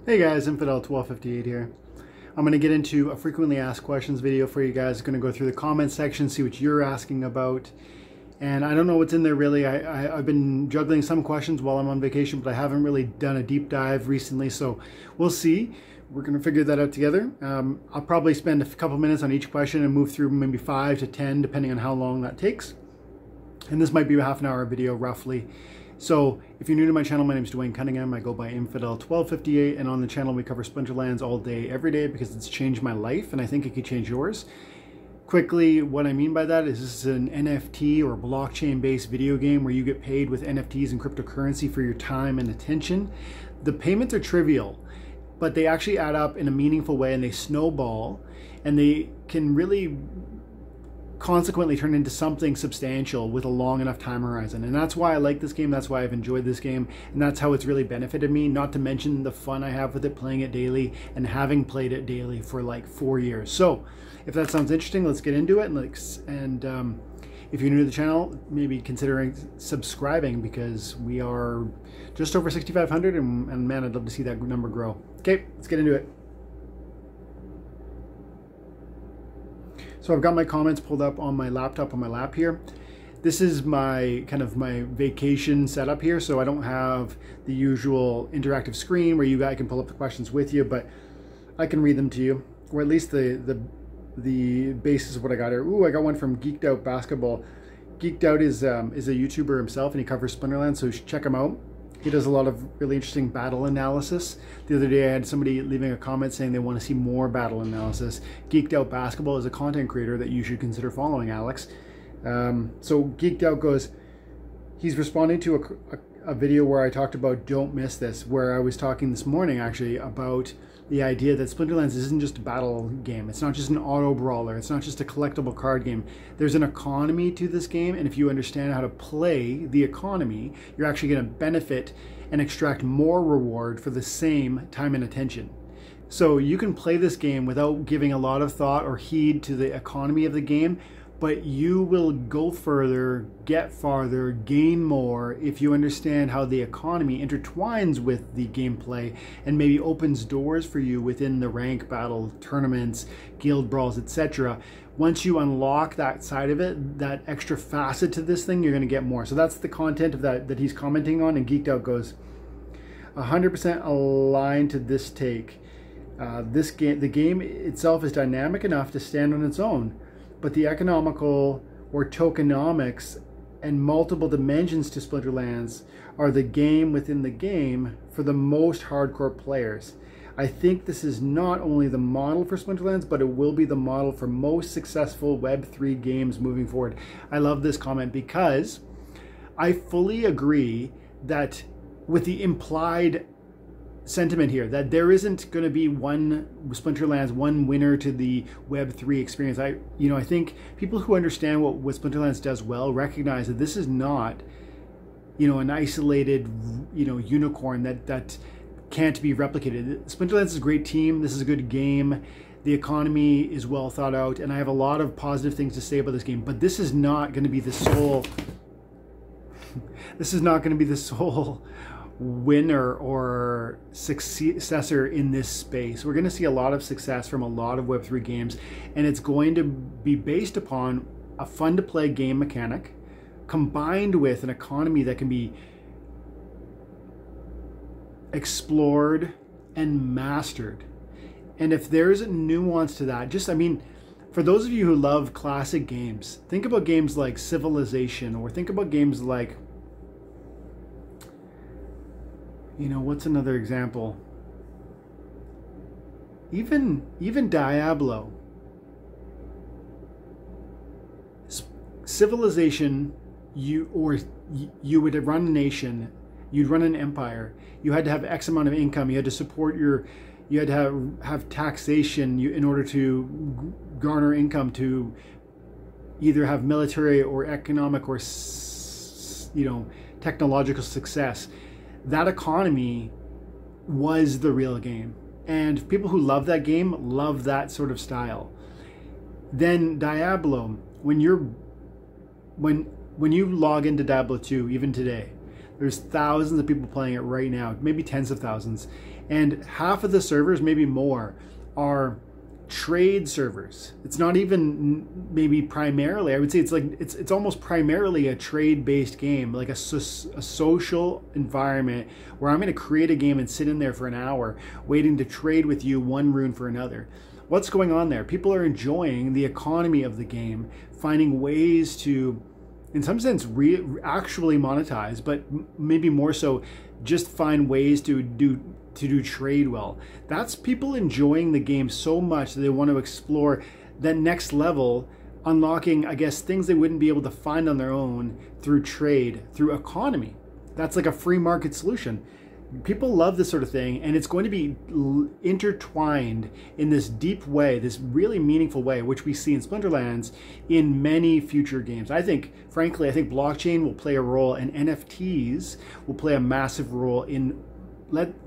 Hey guys, Infidel1258 here. I'm going to get into a frequently asked questions video for you guys. Going to go through the comment section, see what you're asking about. And I don't know what's in there really. I've been juggling some questions while I'm on vacation, but I haven't really done a deep dive recently, so we'll see. We're going to figure that out together. I'll probably spend a couple minutes on each question and move through maybe 5 to 10, depending on how long that takes. And this might be a half-an-hour video roughly. So if you're new to my channel, my name is Dwayne Cunningham. I go by Infidel1258, and on the channel we cover Splinterlands all day, every day, because it's changed my life and I think it could change yours. Quickly, what I mean by that is this is an NFT or blockchain-based video game where you get paid with NFTs and cryptocurrency for your time and attention. The payments are trivial, but they actually add up in a meaningful way, and they snowball, and they can really consequently turn into something substantial with a long enough time horizon. And that's why I like this game, that's why I've enjoyed this game, and that's how it's really benefited me, not to mention the fun I have with it, playing it daily and having played it daily for like 4 years. So if that sounds interesting, let's get into it. And if you're new to the channel, maybe considering subscribing, because we are just over 6,500, and man, I'd love to see that number grow. Okay, let's get into it. So I've got my comments pulled up on my laptop on my lap here. This is my kind of my vacation setup here, so I don't have the usual interactive screen where you guys can pull up the questions with you, but I can read them to you, or at least the basis of what I got here. Ooh, I got one from Geeked Out Basketball. Geeked Out is a YouTuber himself, and he covers Splinterlands, so you should check him out. He does a lot of really interesting battle analysis. The other day I had somebody leaving a comment saying they want to see more battle analysis. Geeked Out Basketball is a content creator that you should consider following, Alex. So Geeked Out goes, he's responding to a video where I talked about Don't Miss This, where I was talking this morning actually about the idea that Splinterlands isn't just a battle game. It's not just an auto brawler. It's not just a collectible card game. There's an economy to this game, and if you understand how to play the economy, you're actually going to benefit and extract more reward for the same time and attention. So you can play this game without giving a lot of thought or heed to the economy of the game, but you will go further, get farther, gain more if you understand how the economy intertwines with the gameplay and maybe opens doors for you within the rank battle, tournaments, guild brawls, etc. Once you unlock that side of it, that extra facet to this thing, you're going to get more. So that's the content of that he's commenting on, and Geeked Out goes, 100% aligned to this take. The game itself is dynamic enough to stand on its own, but the economical or tokenomics and multiple dimensions to Splinterlands are the game within the game for the most hardcore players. I think this is not only the model for Splinterlands, but it will be the model for most successful Web3 games moving forward. I love this comment because I fully agree that with the implied sentiment here that there isn't going to be one Splinterlands, one winner to the Web3 experience. I think people who understand what Splinterlands does well recognize that this is not, an isolated, unicorn that can't be replicated. Splinterlands is a great team. This is a good game. The economy is well thought out, and I have a lot of positive things to say about this game. But this is not going to be the sole. This is not going to be the sole winner or successor in this space. We're going to see a lot of success from a lot of Web3 games, and it's going to be based upon a fun to play game mechanic combined with an economy that can be explored and mastered. And if there's a nuance to that, for those of you who love classic games, think about games like Civilization, or think about games like, what's another example? Even Diablo. Civilization, you would run a nation, you'd run an empire. You had to have X amount of income. You had to support you had to have taxation in order to garner income to either have military or economic or technological success. That economy was the real game, and people who love that game love that sort of style. Then Diablo, when you log into Diablo 2, even today, there's thousands of people playing it right now, maybe tens of thousands, And half of the servers, maybe more, are trade servers. It's not even maybe primarily, I would say it's almost primarily a trade-based game, like a social environment where I'm going to create a game and sit in there for an hour waiting to trade with you one rune for another. What's going on there? People are enjoying the economy of the game, finding ways to, in some sense, actually monetize, but maybe more so just find ways to do trade well. That's people enjoying the game so much that they want to explore that next level, unlocking, I guess, things they wouldn't be able to find on their own through trade, through economy. That's like a free market solution. People love this sort of thing, and it's going to be intertwined in this deep way, this really meaningful way, which we see in Splinterlands in many future games. Frankly, I think blockchain will play a role, and NFTs will play a massive role in,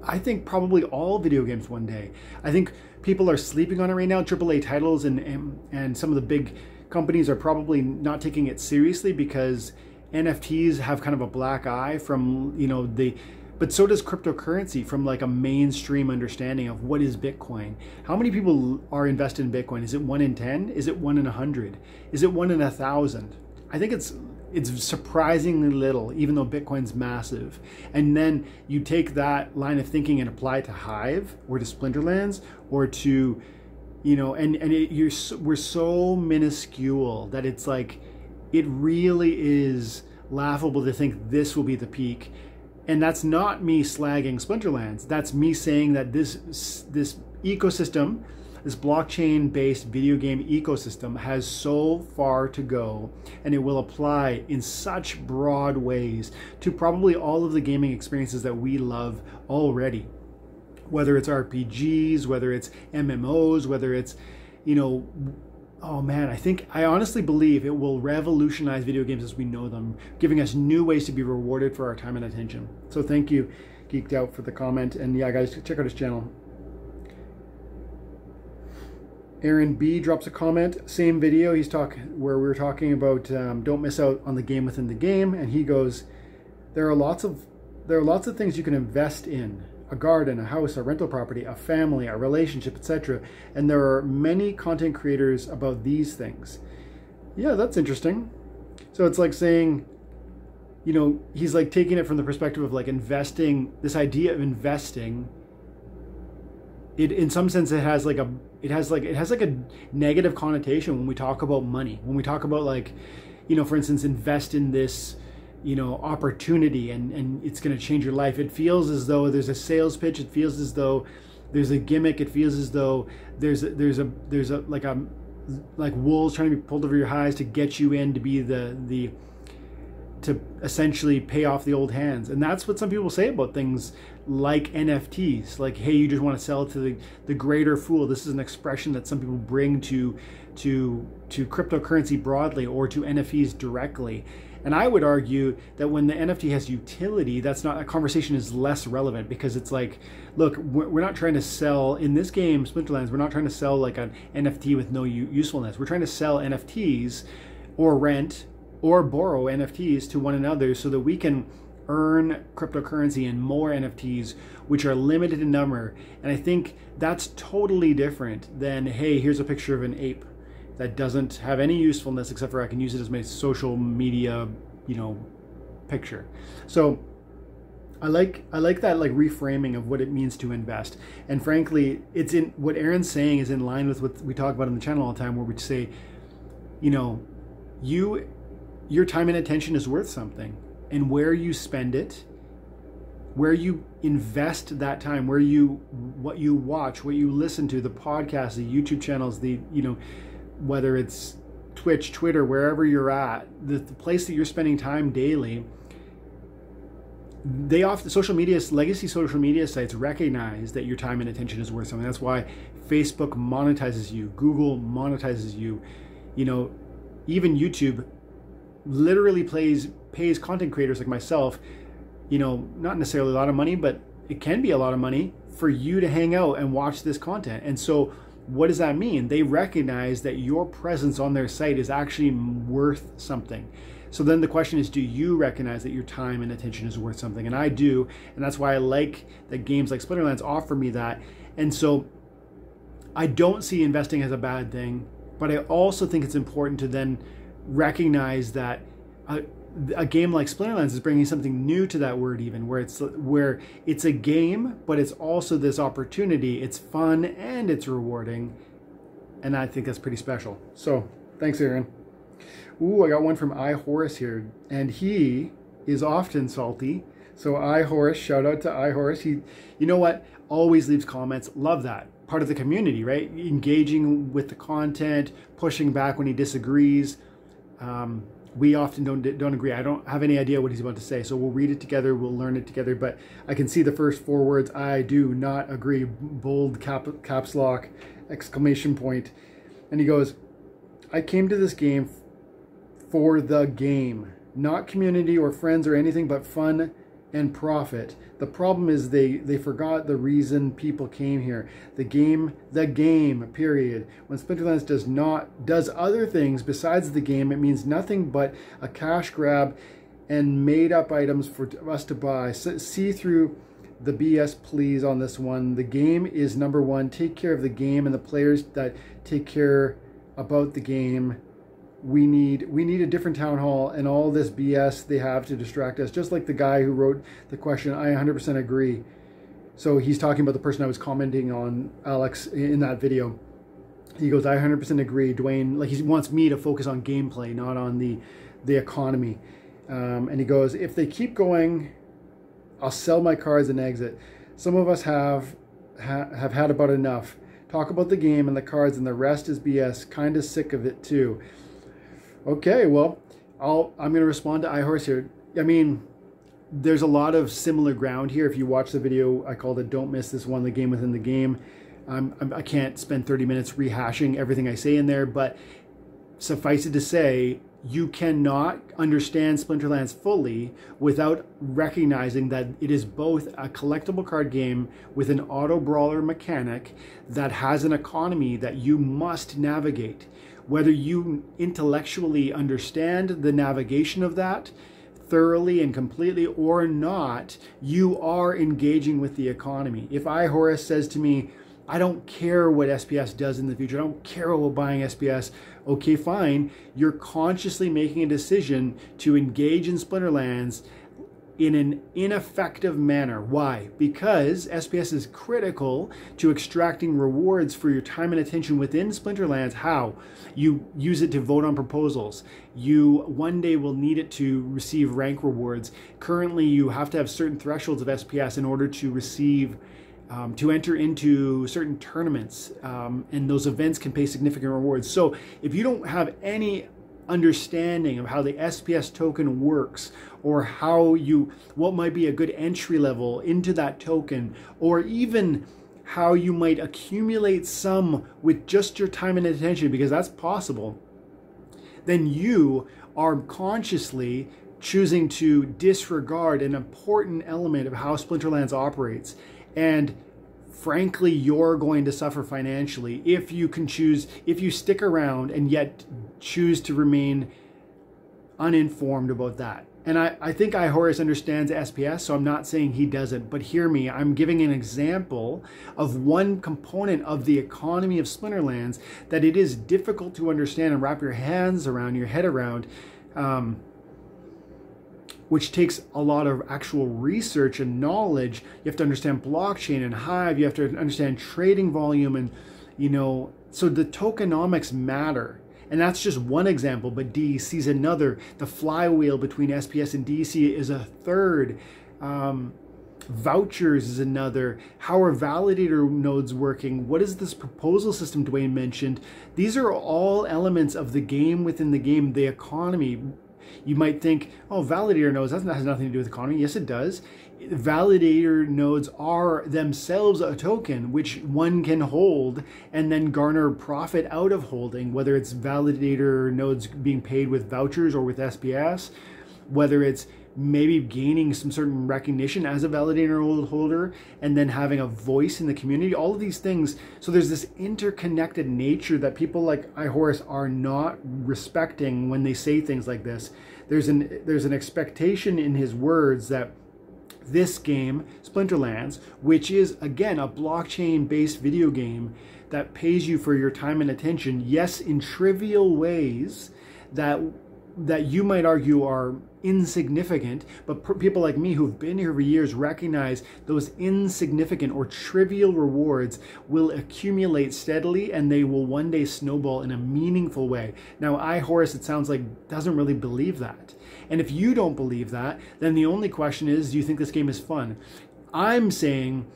I think, probably all video games one day. I think people are sleeping on it right now. AAA titles and some of the big companies are probably not taking it seriously because NFTs have kind of a black eye from, but so does cryptocurrency from like a mainstream understanding of what is Bitcoin. How many people are invested in Bitcoin? Is it 1 in 10? Is it 1 in 100? Is it 1 in 1,000? I think it's surprisingly little, even though Bitcoin's massive. And then you take that line of thinking and apply it to Hive or to Splinterlands or to, we're so minuscule that it's like, it really is laughable to think this will be the peak. And that's not me slagging Splinterlands. That's me saying that this ecosystem, this blockchain-based video game ecosystem has so far to go, and it will apply in such broad ways to probably all of the gaming experiences that we love already. Whether it's RPGs, whether it's MMOs, whether it's, oh man, I honestly believe it will revolutionize video games as we know them, giving us new ways to be rewarded for our time and attention. So thank you, Geeked Out, for the comment. And yeah, guys, check out his channel. Aaron B drops a comment, same video, where we were talking about don't miss out on the game within the game, and he goes, there are lots of things you can invest in. A garden, a house, a rental property, a family, a relationship, etc. And there are many content creators about these things. Yeah, that's interesting. So it's like saying, he's like taking it from the perspective of like investing, this idea of investing. It, in some sense, it has like a negative connotation when we talk about money. When we talk about like, for instance, invest in this, opportunity and it's going to change your life. It feels as though there's a sales pitch. It feels as though there's a gimmick. It feels as though there's like wolves trying to be pulled over your eyes to get you in to be to essentially pay off the old hands. And that's what some people say about things like NFTs. Like, hey, you just want to sell it to the greater fool. This is an expression that some people bring to cryptocurrency broadly or to NFTs directly. And I would argue that when the NFT has utility, a conversation is less relevant, because it's like, look, we're not trying to sell, in this game, Splinterlands, we're not trying to sell like an NFT with no usefulness. We're trying to sell NFTs or rent or borrow NFTs to one another so that we can earn cryptocurrency in more NFTs, which are limited in number. And I think that's totally different than, hey, here's a picture of an ape that doesn't have any usefulness except for I can use it as my social media, picture. So I like that like reframing of what it means to invest. And frankly, it's in what Aaron's saying is in line with what we talk about on the channel all the time, where we say, your time and attention is worth something, and where you spend it, where you invest that time, what you watch, what you listen to, the podcasts, the YouTube channels, whether it's Twitch, Twitter, wherever you're at, the place that you're spending time daily, they often, legacy social media sites recognize that your time and attention is worth something. That's why Facebook monetizes you, Google monetizes you, even YouTube literally pays content creators like myself, not necessarily a lot of money, but it can be a lot of money for you to hang out and watch this content. And so what does that mean? They recognize that your presence on their site is actually worth something. So then the question is, do you recognize that your time and attention is worth something? And I do, and that's why I like that games like Splinterlands offer me that. And so I don't see investing as a bad thing, but I also think it's important to then recognize that a game like Splinterlands is bringing something new to that word, even where it's a game, but it's also this opportunity. It's fun and it's rewarding, and I think that's pretty special. So thanks, Aaron. Ooh, I got one from iHorus here, and he is often salty. So iHorus, shout out to iHorus. He, you know what, always leaves comments. Love that. Part of the community, right? Engaging with the content, pushing back when he disagrees. We often don't agree. I don't have any idea what he's about to say, so we'll read it together, we'll learn it together, but I can see the first 4 words. I do not agree. Bold caps lock, exclamation point. And he goes, I came to this game for the game, not community or friends or anything but fun and profit. The problem is they forgot the reason people came here. The game, period. When Splinterlands does other things besides the game, it means nothing but a cash grab and made up items for us to buy. See through the BS, please, on this one. The game is number one. Take care of the game and the players that take care about the game. We need a different town hall, and all this BS they have to distract us. Just like the guy who wrote the question, I 100% agree. So he's talking about the person I was commenting on, Alex, in that video. He goes, I 100% agree, Dwayne. Like, he wants me to focus on gameplay, not on the economy. And he goes, if they keep going, I'll sell my cards and exit. Some of us have had about enough. Talk about the game and the cards, and the rest is BS. Kind of sick of it too. Okay, well, I'm going to respond to iHorse here. I mean, there's a lot of similar ground here. If you watch the video, I called it Don't Miss This One, the game within the game. I can't spend 30 minutes rehashing everything I say in there, but suffice it to say, you cannot understand Splinterlands fully without recognizing that it is both a collectible card game with an auto brawler mechanic that has an economy that you must navigate. Whether you intellectually understand the navigation of that thoroughly and completely or not, you are engaging with the economy. If iHorus says to me, I don't care what SPS does in the future, I don't care about buying SPS, okay, fine. You're consciously making a decision to engage in Splinterlands in an ineffective manner. Why? Because SPS is critical to extracting rewards for your time and attention within Splinterlands. How? You use it to vote on proposals. You one day will need it to receive rank rewards. Currently, you have to have certain thresholds of SPS in order to receive to enter into certain tournaments, and those events can pay significant rewards. So if you don't have any understanding of how the SPS token works, or what might be a good entry level into that token, or even how you might accumulate some with just your time and attention, because that's possible, then you are consciously choosing to disregard an important element of how Splinterlands operates. And frankly, you're going to suffer financially if you stick around and yet choose to remain uninformed about that. And I think iHorus understands SPS, so I'm not saying he doesn't, but hear me, I'm giving an example of one component of the economy of Splinterlands that it is difficult to understand and wrap your head around, which takes a lot of actual research and knowledge. You have to understand blockchain and Hive, you have to understand trading volume, and so the tokenomics matter. And that's just one example, but DEC is another. The flywheel between SPS and DEC is a third. Vouchers is another. How are validator nodes working? What is this proposal system Dwayne mentioned? These are all elements of the game within the game, the economy. You might think, oh, validator nodes, that has nothing to do with economy. Yes, it does. Validator nodes are themselves a token which one can hold and then garner profit out of holding, whether it's validator nodes being paid with vouchers or with SPS, whether it's maybe gaining some certain recognition as a validator holder, and then having a voice in the community, all of these things. So there's this interconnected nature that people like iHorus are not respecting when they say things like this. There's an expectation in his words that this game, Splinterlands, which is again a blockchain-based video game that pays you for your time and attention, yes, in trivial ways that you might argue are insignificant, but people like me who've been here for years recognize those insignificant or trivial rewards will accumulate steadily, and they will one day snowball in a meaningful way. Now, iHorus, it sounds like, doesn't really believe that. And if you don't believe that, then the only question is, do you think this game is fun? I'm saying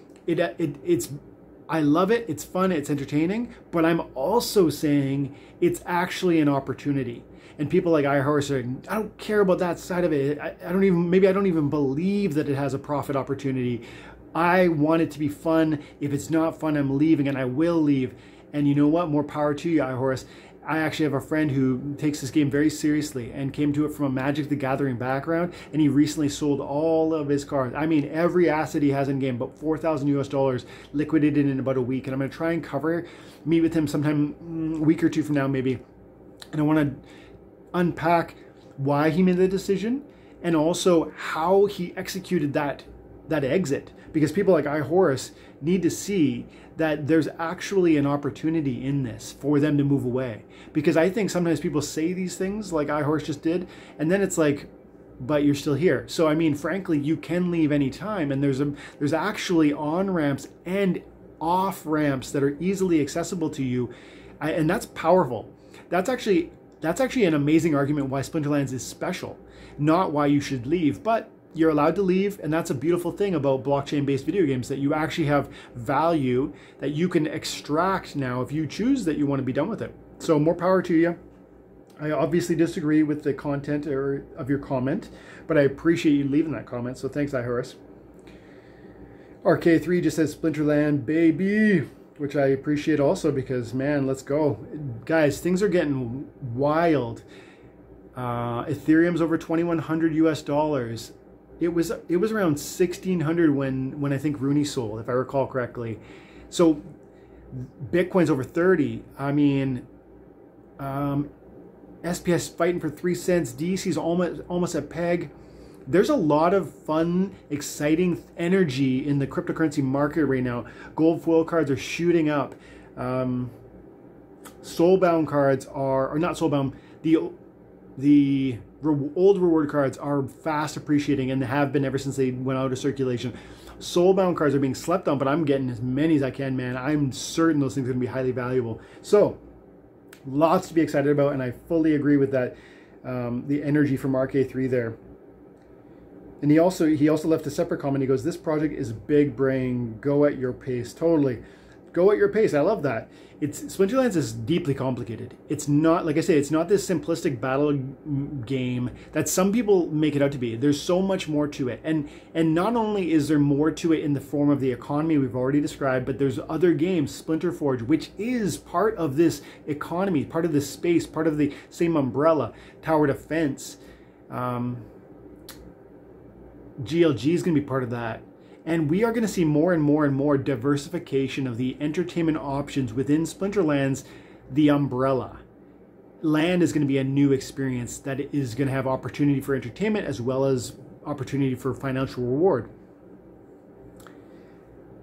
I love it, it's fun, it's entertaining, but I'm also saying it's actually an opportunity. And people like iHorse are, I don't care about that side of it. Maybe I don't even believe that it has a profit opportunity. I want it to be fun. If it's not fun, I'm leaving, and I will leave. And you know what? More power to you, iHorse. I actually have a friend who takes this game very seriously and came to it from a Magic the Gathering background, and he recently sold all of his cards. I mean, every asset he has in game, about $4,000 liquidated in about a week. And I'm going to try and meet with him sometime a week or two from now, maybe. And I want to unpack why he made the decision and also how he executed that exit, because people like iHorus need to see that there's actually an opportunity in this for them to move away. Because I think sometimes people say these things like iHorse just did, and then it's like, but you're still here. So I mean, frankly, you can leave anytime, and there's actually on-ramps and off-ramps that are easily accessible to you, and that's powerful. That's actually an amazing argument why Splinterlands is special, not why you should leave, but you're allowed to leave, and that's a beautiful thing about blockchain-based video games, that you actually have value that you can extract now if you choose that you want to be done with it. So more power to you. I obviously disagree with the content of your comment, but I appreciate you leaving that comment, so thanks, iHorus. RK3 just says Splinterland, baby, which I appreciate also, because, man, let's go. Guys, things are getting wild. Ethereum's over $2,100. It was around 1,600 when I think Rooney sold, if I recall correctly. So Bitcoin's over 30. I mean, SPS fighting for 3 cents. DC's almost at peg. There's a lot of fun, exciting energy in the cryptocurrency market right now. Gold foil cards are shooting up. Soulbound cards or not soulbound, the old reward cards are fast appreciating and have been ever since they went out of circulation. Soulbound cards are being slept on, but I'm getting as many as I can, man. I'm certain those things are going to be highly valuable. So lots to be excited about, and I fully agree with that. The energy from RK3 there. And he also left a separate comment. He goes, "This project is big brain. Go at your pace." Totally. Go at your pace. I love that. Splinterlands is deeply complicated. It's not, like I say, it's not this simplistic battle game that some people make it out to be. There's so much more to it. And not only is there more to it in the form of the economy we've already described, but there's other games, Splinter Forge, which is part of this economy, part of this space, part of the same umbrella, tower defense. GLG is going to be part of that. And we are going to see more and more and more diversification of the entertainment options within Splinterlands, the umbrella. Land is going to be a new experience that is going to have opportunity for entertainment as well as opportunity for financial reward.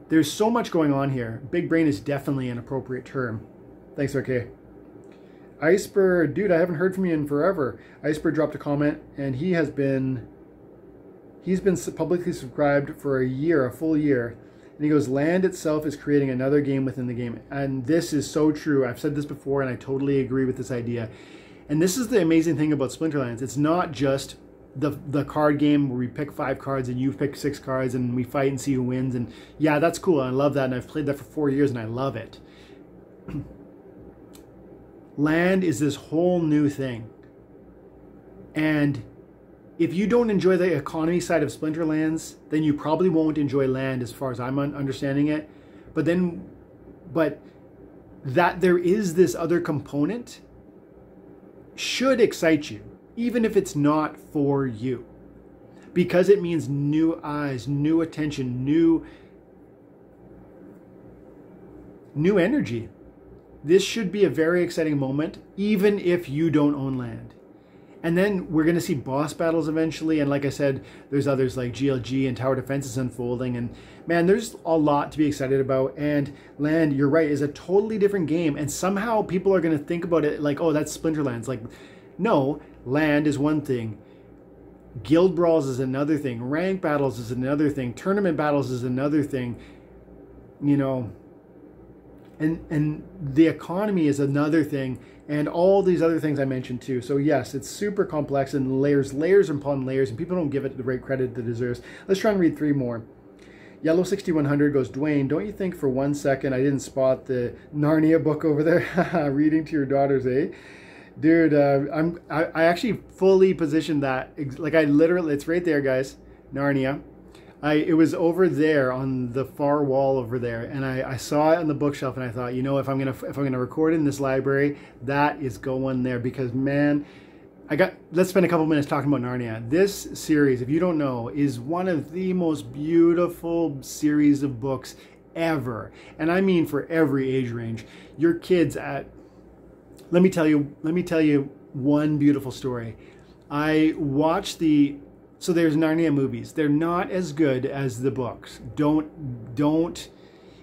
There's so much going on here. Big brain is definitely an appropriate term. Thanks, RK. Iceberg, dude, I haven't heard from you in forever. Iceberg dropped a comment, and he's been publicly subscribed for a full year. And he goes, land itself is creating another game within the game. And this is so true. I've said this before, and I totally agree with this idea. And this is the amazing thing about Splinterlands. It's not just the card game where we pick 5 cards and you pick 6 cards and we fight and see who wins. And yeah, that's cool. I love that. And I've played that for 4 years and I love it. Land is this whole new thing. And if you don't enjoy the economy side of Splinterlands, then you probably won't enjoy land as far as I'm understanding it. But that there is this other component should excite you, even if it's not for you. because it means new eyes, new attention, new energy. This should be a very exciting moment, even if you don't own land. And then we're going to see boss battles eventually. And like I said, there's others like GLG and Tower Defense is unfolding. And man, there's a lot to be excited about. And land, you're right, is a totally different game. And somehow people are going to think about it like, oh, that's Splinterlands. Like, no, land is one thing. Guild brawls is another thing. Rank battles is another thing. Tournament battles is another thing. You know, and the economy is another thing. And all these other things I mentioned too. So yes, it's super complex and layers upon layers, and people don't give it the right credit it deserves. Let's try and read 3 more. Yellow 6100 goes, Dwayne, don't you think for 1 second I didn't spot the Narnia book over there? Reading to your daughters, eh? Dude, I actually fully positioned that. Like I literally, it's right there, guys. Narnia. It was over there on the far wall over there, and I saw it on the bookshelf, and I thought, you know, if I'm gonna record in this library, that is going there, because man, let's spend a couple minutes talking about Narnia. This series, if you don't know, is one of the most beautiful series of books ever, and I mean for every age range. Your kids let me tell you one beautiful story. I watched so there's Narnia movies. They're not as good as the books.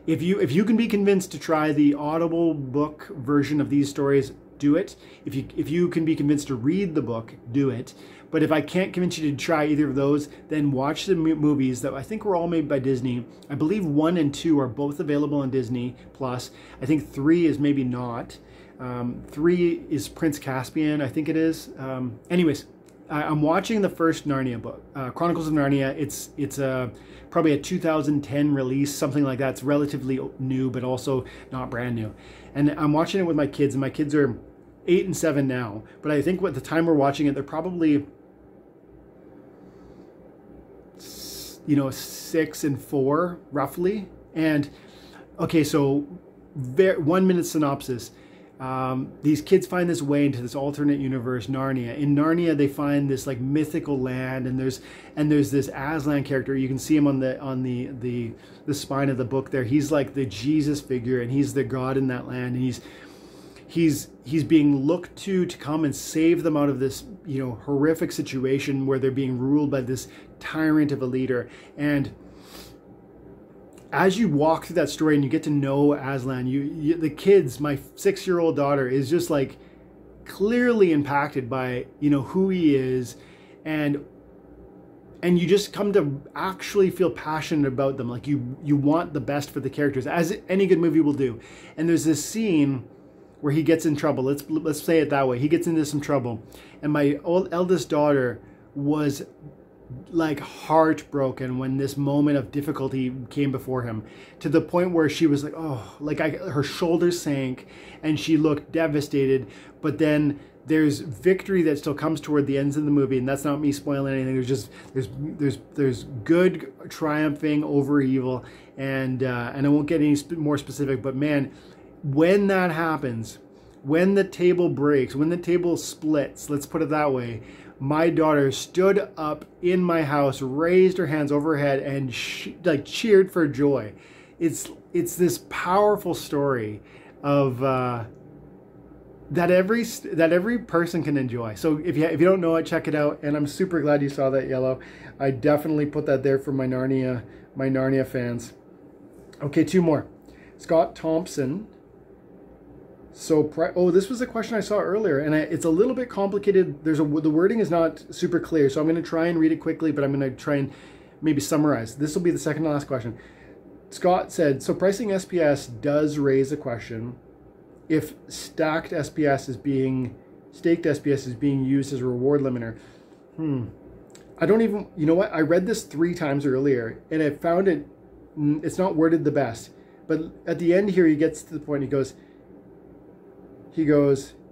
If you can be convinced to try the Audible book version of these stories, do it. If you can be convinced to read the book, do it. But if I can't convince you to try either of those, then watch the movies that I think were all made by Disney. I believe 1 and 2 are both available on Disney Plus. I think 3 is maybe not. 3 is Prince Caspian, I think it is. Anyways. I'm watching the first Narnia book, Chronicles of Narnia. It's probably a 2010 release, something like that. It's relatively new, but also not brand new. And I'm watching it with my kids, and my kids are 8 and 7 now. But I think at the time we're watching it, they're probably, 6 and 4, roughly. And okay, so 1 minute synopsis. These kids find this way into this alternate universe, Narnia. In Narnia, they find this like mythical land, and there's this Aslan character. You can see him on the spine of the book there. He's like the Jesus figure, and he's the god in that land, and he's being looked to come and save them out of this horrific situation where they're being ruled by this tyrant of a leader. And as you walk through that story and you get to know Aslan, the kids, my 6-year-old daughter is just like clearly impacted by who he is, and you just come to actually feel passionate about them. Like you want the best for the characters, as any good movie will do. And there's this scene where he gets in trouble. Let's say it that way. He gets into some trouble, and my eldest daughter was like heartbroken when this moment of difficulty came before him, to the point where she was like, her shoulders sank and she looked devastated. But then there's victory that still comes toward the ends of the movie, and that's not me spoiling anything. There's good triumphing over evil, and I won't get any more specific, but man, when that happens, when the table breaks, when the table splits, let's put it that way, my daughter stood up in my house, raised her hands over her head, and cheered for joy. It's this powerful story of that every person can enjoy. So if you don't know it, check it out. And I'm super glad you saw that, Yellow. I definitely put that there for my Narnia fans. Okay, 2 more. Scott Thompson. So, this was a question I saw earlier, and it's a little bit complicated. The wording is not super clear, so I'm going to try and read it quickly, but I'm going to try and maybe summarize. This will be the second to last question. Scott said, so pricing SPS does raise a question if staked SPS is being used as a reward limiter. I don't even, you know what? I read this 3 times earlier, and I found it's not worded the best. But at the end here, he gets to the point, he goes,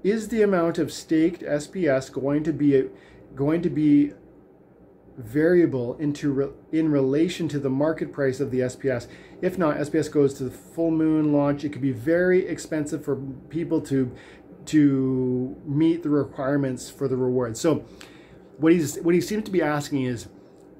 is the amount of staked SPS going to be variable in relation to the market price of the SPS? If not, SPS goes to the full moon launch. It could be very expensive for people to meet the requirements for the reward. So what he seems to be asking is,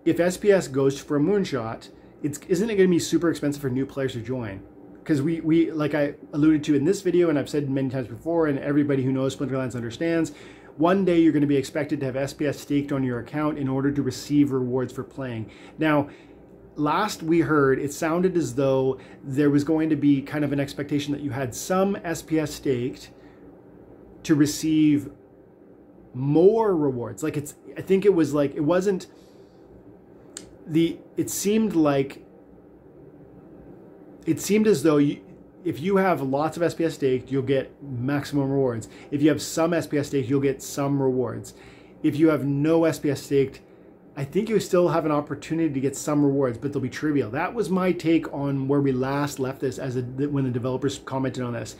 if SPS goes for a moonshot, isn't it going to be super expensive for new players to join? Because we like I alluded to in this video, and I've said many times before, and everybody who knows Splinterlands understands, one day you're going to be expected to have SPS staked on your account in order to receive rewards for playing. Now, last we heard, it sounded as though there was going to be kind of an expectation that you had some SPS staked to receive more rewards. Like I think it was like, it wasn't it seemed as though if you have lots of SPS staked, you'll get maximum rewards. If you have some SPS staked, you'll get some rewards. If you have no SPS staked, I think you still have an opportunity to get some rewards, but they'll be trivial. That was my take on where we last left this when the developers commented on this.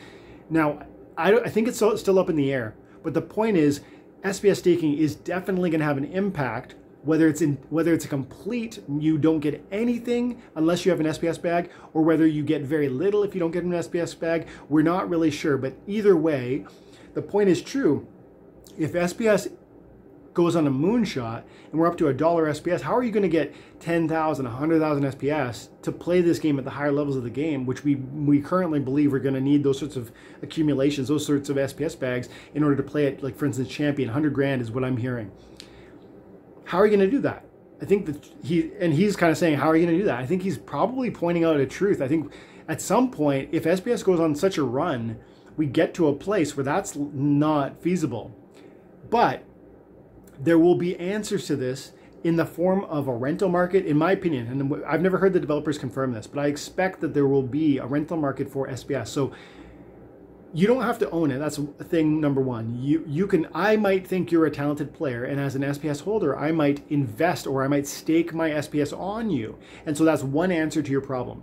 Now, I think it's still up in the air, but the point is SPS staking is definitely going to have an impact, whether it's a complete, you don't get anything unless you have an SPS bag, or whether you get very little if you don't get an SPS bag. We're not really sure, but either way, the point is true. If SPS goes on a moonshot and we're up to $1 SPS, how are you going to get 10,000, 100,000 SPS to play this game at the higher levels of the game, which we currently believe we're going to need those sorts of accumulations, those sorts of SPS bags in order to play it, like for instance, Champion, 100 grand is what I'm hearing. How are you going to do that? I think that he's kind of saying, how are you going to do that? I think he's probably pointing out a truth. I think at some point, if SPS goes on such a run, we get to a place where that's not feasible. But there will be answers to this in the form of a rental market, in my opinion. And I've never heard the developers confirm this, but I expect that there will be a rental market for SPS. So you don't have to own it. That's thing number one. I might think you're a talented player, and as an SPS holder, I might invest or I might stake my SPS on you. And so that's one answer to your problem.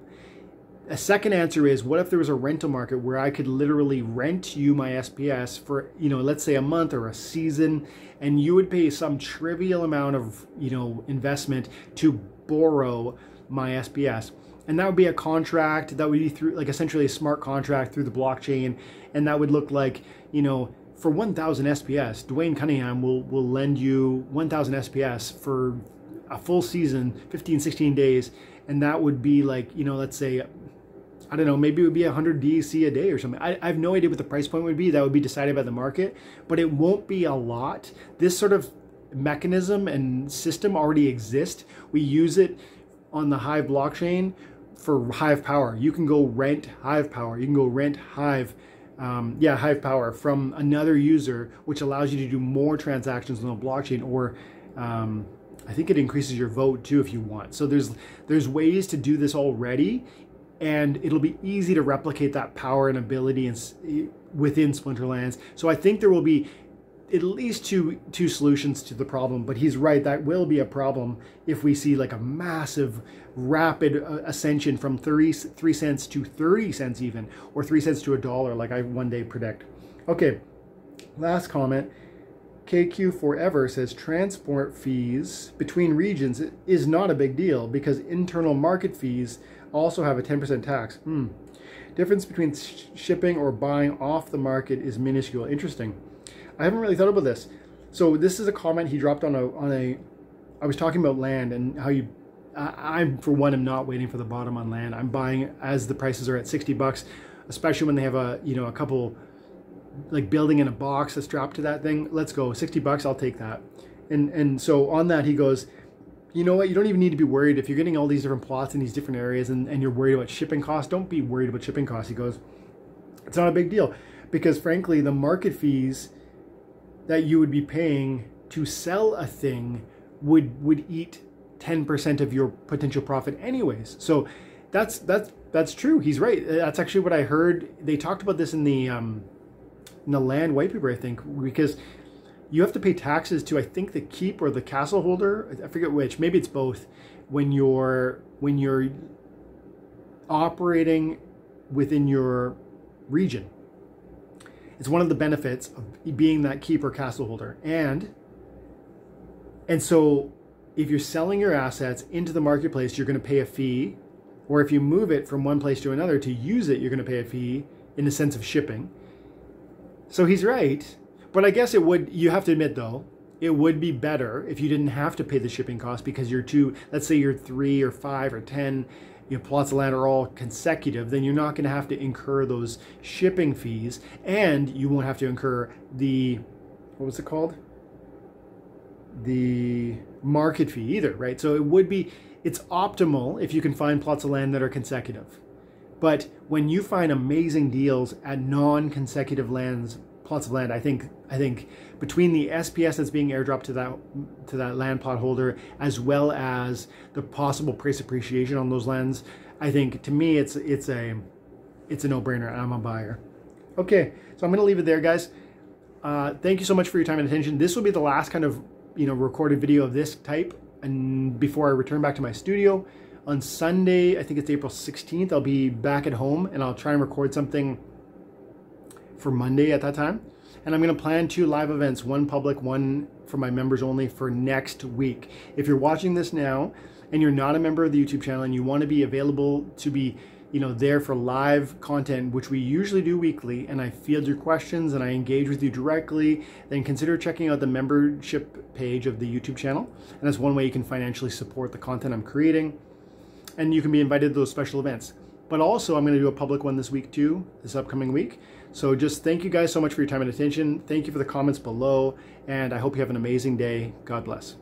A second answer is, what if there was a rental market where I could literally rent you my SPS for, let's say a month or a season, and you would pay some trivial amount of, investment to borrow my SPS. And that would be a contract that would be through, like, essentially a smart contract through the blockchain. And that would look like, for 1,000 SPS, Dwayne Cunningham will lend you 1,000 SPS for a full season, 15, 16 days. And that would be like, let's say, I don't know, maybe it would be 100 DC a day or something. I have no idea what the price point would be. That would be decided by the market, but it won't be a lot. This sort of mechanism and system already exists. We use it on the Hive blockchain for Hive Power. You can go rent Hive Power. You can go rent Hive Power from another user, which allows you to do more transactions on the blockchain, or I think it increases your vote too if you want. So there's ways to do this already, and it'll be easy to replicate that power and ability within Splinterlands. So I think there will be at least two solutions to the problem, but he's right, that will be a problem if we see like a massive rapid ascension from 3 cents to 30 cents even, or 3 cents to $1 like I one day predict. Okay, last comment. KQ Forever says transport fees between regions is not a big deal because internal market fees also have a 10% tax. Difference between shipping or buying off the market is minuscule. Interesting. I haven't really thought about this. So this is a comment he dropped on a I was talking about land and how I'm for one am not waiting for the bottom on land. I'm buying as the prices are at $60, especially when they have a couple, like building in a box that's strapped to that thing. Let's go, $60, I'll take that. And so on that he goes, you know what, you don't even need to be worried if you're getting all these different plots in these different areas and you're worried about shipping costs. Don't be worried about shipping costs. He goes, it's not a big deal because frankly the market fees that you would be paying to sell a thing would eat 10% of your potential profit anyways. So that's true. He's right. That's actually what I heard. They talked about this in the land white paper, I think, because you have to pay taxes to, I think, the keep or the castle holder. I forget which. Maybe it's both. When you're operating within your region, it's one of the benefits of being that keep or castle holder. And so if you're selling your assets into the marketplace, you're going to pay a fee. Or if you move it from one place to another to use it, you're going to pay a fee in the sense of shipping. So he's right. But I guess you have to admit though, it would be better if you didn't have to pay the shipping cost because you're let's say you're 3 or 5 or 10 plots of land are all consecutive, then you're not going to have to incur those shipping fees, and you won't have to incur the, what was it called? The market fee either, right? So it's optimal if you can find plots of land that are consecutive. But when you find amazing deals at non-consecutive plots of land, I think between the SPS that's being airdropped to that land plot holder, as well as the possible price appreciation on those lands, I think to me it's a no-brainer, and I'm a buyer. Okay, so I'm gonna leave it there, guys. Thank you so much for your time and attention. This will be the last kind of recorded video of this type, and before I return back to my studio on Sunday, I think it's April 16th, I'll be back at home, and I'll try and record something for Monday at that time. And I'm going to plan 2 live events, one public, one for my members only, for next week. If you're watching this now and you're not a member of the YouTube channel and you want to be available to be there for live content, which we usually do weekly, and I field your questions and I engage with you directly, then consider checking out the membership page of the YouTube channel. And that's one way you can financially support the content I'm creating. And you can be invited to those special events. But also, I'm going to do a public one this week too, this upcoming week. So just thank you guys so much for your time and attention. Thank you for the comments below, and I hope you have an amazing day. God bless.